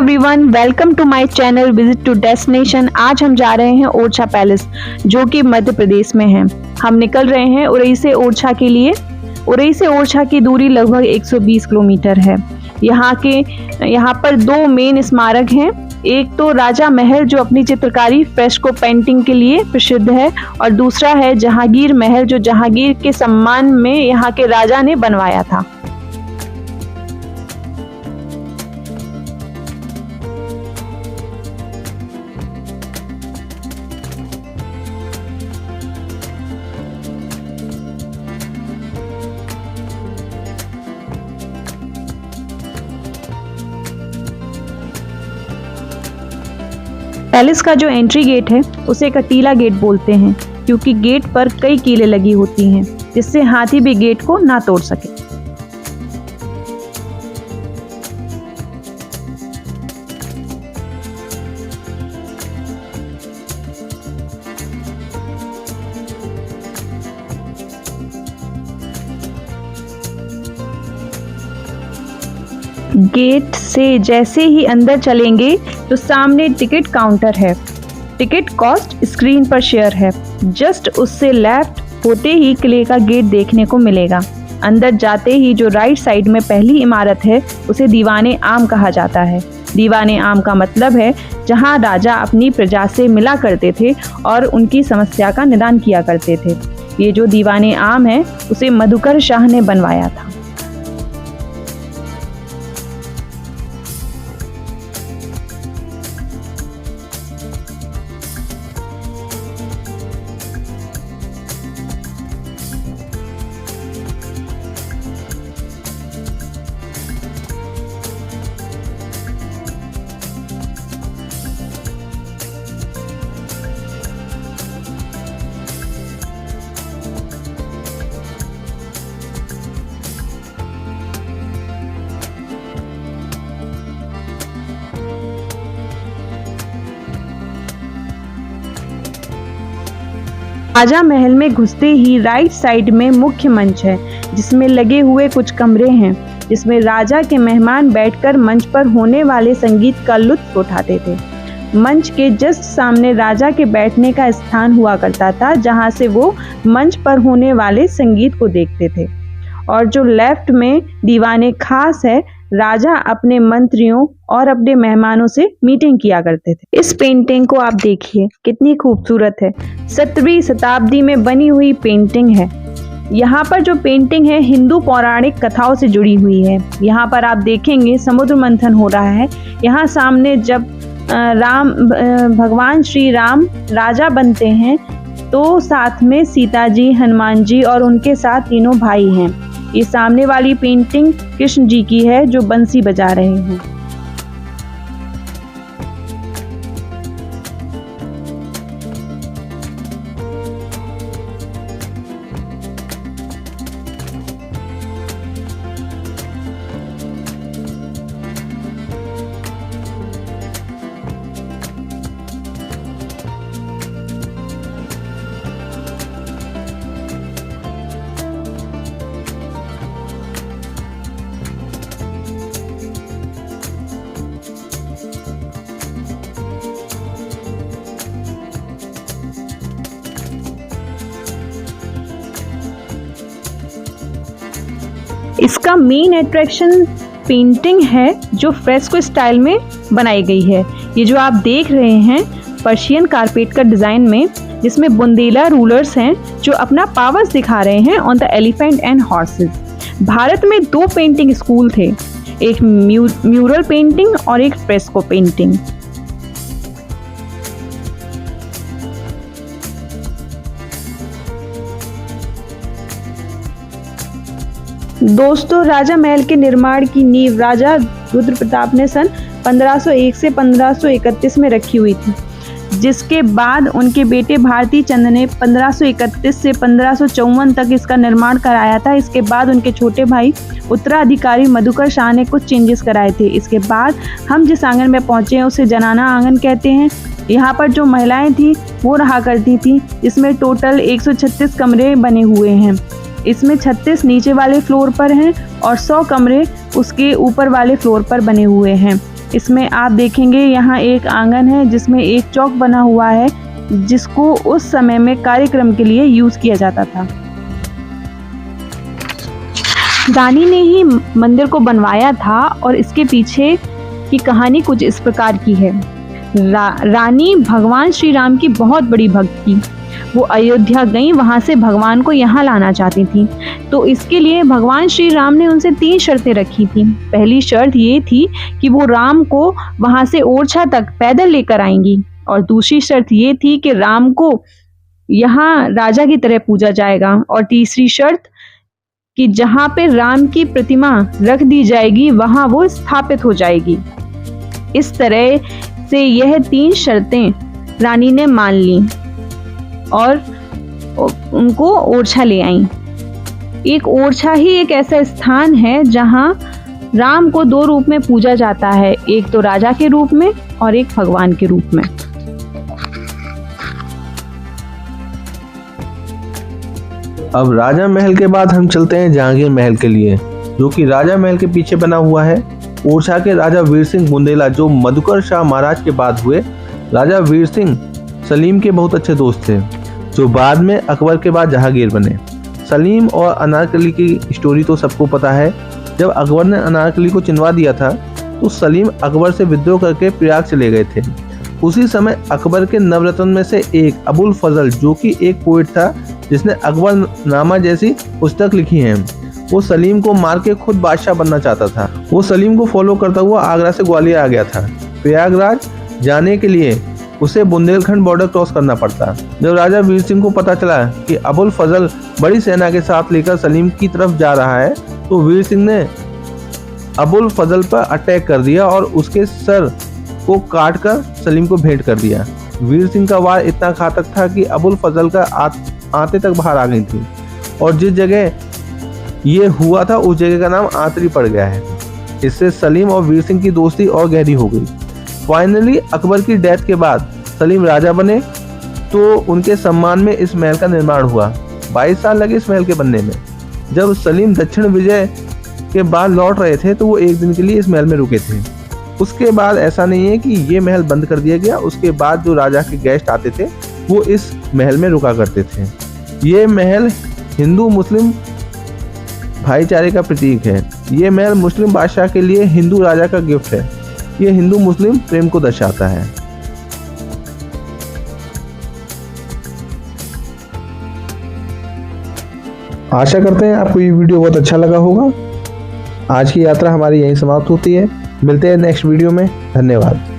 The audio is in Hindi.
Everyone, welcome to my channel visit to destination. आज हम जा रहे हैं ओरछा पैलेस जो कि मध्य प्रदेश में है। हम निकल रहे हैं उरई से ओरछा के लिए। उरई से ओरछा की दूरी लगभग 120 किलोमीटर है। यहाँ पर दो मेन स्मारक हैं। एक तो राजा महल जो अपनी चित्रकारी फ्रेस्को पेंटिंग के लिए प्रसिद्ध है, और दूसरा है जहांगीर महल जो जहांगीर के सम्मान में यहाँ के राजा ने बनवाया था। पैलेस का जो एंट्री गेट है उसे कटीला गेट बोलते हैं, क्योंकि गेट पर कई कीलें लगी होती हैं जिससे हाथी भी गेट को ना तोड़ सके। गेट से जैसे ही अंदर चलेंगे तो सामने टिकट काउंटर है। टिकट कॉस्ट स्क्रीन पर शेयर है। जस्ट उससे लेफ्ट होते ही किले का गेट देखने को मिलेगा। अंदर जाते ही जो राइट साइड में पहली इमारत है उसे दीवाने आम कहा जाता है। दीवाने आम का मतलब है जहां राजा अपनी प्रजा से मिला करते थे और उनकी समस्या का निदान किया करते थे। ये जो दीवाने आम है उसे मधुकर शाह ने बनवाया था। राजा महल में घुसते ही राइट साइड में मुख्य मंच है, जिसमें लगे हुए कुछ कमरे हैं, जिसमें राजा के मेहमान बैठकर मंच पर होने वाले संगीत का लुत्फ उठाते थे। मंच के जस्ट सामने राजा के बैठने का स्थान हुआ करता था, जहां से वो मंच पर होने वाले संगीत को देखते थे। और जो लेफ्ट में दीवाने खास है, राजा अपने मंत्रियों और अपने मेहमानों से मीटिंग किया करते थे। इस पेंटिंग को आप देखिए कितनी खूबसूरत है। 17वीं शताब्दी में बनी हुई पेंटिंग है। यहाँ पर जो पेंटिंग है हिंदू पौराणिक कथाओं से जुड़ी हुई है। यहाँ पर आप देखेंगे समुद्र मंथन हो रहा है। यहाँ सामने जब भगवान श्री राम राजा बनते हैं तो साथ में सीता जी, हनुमान जी और उनके साथ तीनों भाई हैं। ये सामने वाली पेंटिंग कृष्ण जी की है जो बंसी बजा रहे हैं। इसका मेन अट्रैक्शन पेंटिंग है जो फ्रेस्को स्टाइल में बनाई गई है। ये जो आप देख रहे हैं पर्शियन कारपेट का डिजाइन में, जिसमें बुंदेला रूलर्स हैं जो अपना पावर्स दिखा रहे हैं on the elephant and horses. Bharat में दो पेंटिंग स्कूल थे, एक म्यूरल पेंटिंग और एक फ्रेस्को पेंटिंग। दोस्तों, राजा महल के निर्माण की नींव राजा रुद्र प्रताप ने सन 1501 से 1531 में रखी हुई थी, जिसके बाद उनके बेटे भारती चंद ने 1531 से 1554 तक इसका निर्माण कराया था। इसके बाद उनके छोटे भाई उत्तराधिकारी मधुकर शाह ने कुछ चेंजेस कराए थे। इसके बाद हम जिस आंगन में पहुंचे हैं उसे जनाना आंगन कहते हैं। यहाँ पर जो महिलाएं थी वो रहा करती थी। इसमें टोटल 136 कमरे बने हुए हैं। इसमें 36 नीचे वाले फ्लोर पर हैं और 100 कमरे उसके ऊपर वाले फ्लोर पर बने हुए हैं। इसमें आप देखेंगे यहाँ एक आंगन है जिसमें एक चौक बना हुआ है जिसको उस समय में कार्यक्रम के लिए यूज किया जाता था। रानी ने ही मंदिर को बनवाया था और इसके पीछे की कहानी कुछ इस प्रकार की है। रानी भगवान श्री राम की बहुत बड़ी भक्त थी। वो अयोध्या गई, वहाँ से भगवान को यहाँ लाना चाहती थी। तो इसके लिए भगवान श्री राम ने उनसे 3 शर्तें रखी थी। पहली शर्त ये थी कि वो राम को वहाँ से ओरछा तक पैदल लेकर आएंगी, और दूसरी शर्त ये थी कि राम को यहाँ राजा की तरह पूजा जाएगा, और तीसरी शर्त कि जहाँ पे राम की प्रतिमा रख दी जाएगी वहाँ वो स्थापित हो जाएगी। इस तरह से यह 3 शर्तें रानी ने मान ली और उनको ओरछा ले आई। एक ओरछा ही एक ऐसा स्थान है जहाँ राम को 2 रूप में पूजा जाता है, एक तो राजा के रूप में और एक भगवान के रूप में। अब राजा महल के बाद हम चलते हैं जहांगीर महल के लिए, जो कि राजा महल के पीछे बना हुआ है। ओरछा के राजा वीर सिंह बुंदेला, जो मधुकर शाह महाराज के बाद हुए, राजा वीर सिंह सलीम के बहुत अच्छे दोस्त थे, जो बाद में अकबर के बाद जहांगीर बने। सलीम और अनारकली की स्टोरी तो सबको पता है। जब अकबर ने अनारकली को चिनवा दिया था तो सलीम अकबर से विद्रोह करके प्रयाग चले गए थे। उसी समय अकबर के नवरत्न में से एक अबुल फजल, जो कि एक पोइट था जिसने अकबर नामा जैसी पुस्तक लिखी है, वो सलीम को मार के खुद बादशाह बनना चाहता था। वो सलीम को फॉलो करता हुआ आगरा से ग्वालियर आ गया था। प्रयागराज जाने के लिए उसे बुंदेलखंड बॉर्डर क्रॉस करना पड़ता। जब राजा वीर सिंह को पता चला कि अबुल फजल बड़ी सेना के साथ लेकर सलीम की तरफ जा रहा है, तो वीर सिंह ने अबुल फजल पर अटैक कर दिया और उसके सर को काटकर सलीम को भेंट कर दिया। वीर सिंह का वार इतना घातक था कि अबुल फजल का आंतें तक बाहर आ गई थी, और जिस जगह ये हुआ था उस जगह का नाम आंतरी पड़ गया है। इससे सलीम और वीर सिंह की दोस्ती और गहरी हो गई। फाइनली अकबर की डेथ के बाद सलीम राजा बने, तो उनके सम्मान में इस महल का निर्माण हुआ। 22 साल लगे इस महल के बनने में। जब सलीम दक्षिण विजय के बाद लौट रहे थे तो वो एक दिन के लिए इस महल में रुके थे। उसके बाद ऐसा नहीं है कि ये महल बंद कर दिया गया। उसके बाद जो राजा के गेस्ट आते थे वो इस महल में रुका करते थे। ये महल हिंदू मुस्लिम भाईचारे का प्रतीक है। ये महल मुस्लिम बादशाह के लिए हिंदू राजा का गिफ्ट है। ये हिंदू मुस्लिम प्रेम को दर्शाता है। आशा करते हैं आपको ये वीडियो बहुत अच्छा लगा होगा। आज की यात्रा हमारी यहीं समाप्त होती है। मिलते हैं नेक्स्ट वीडियो में। धन्यवाद।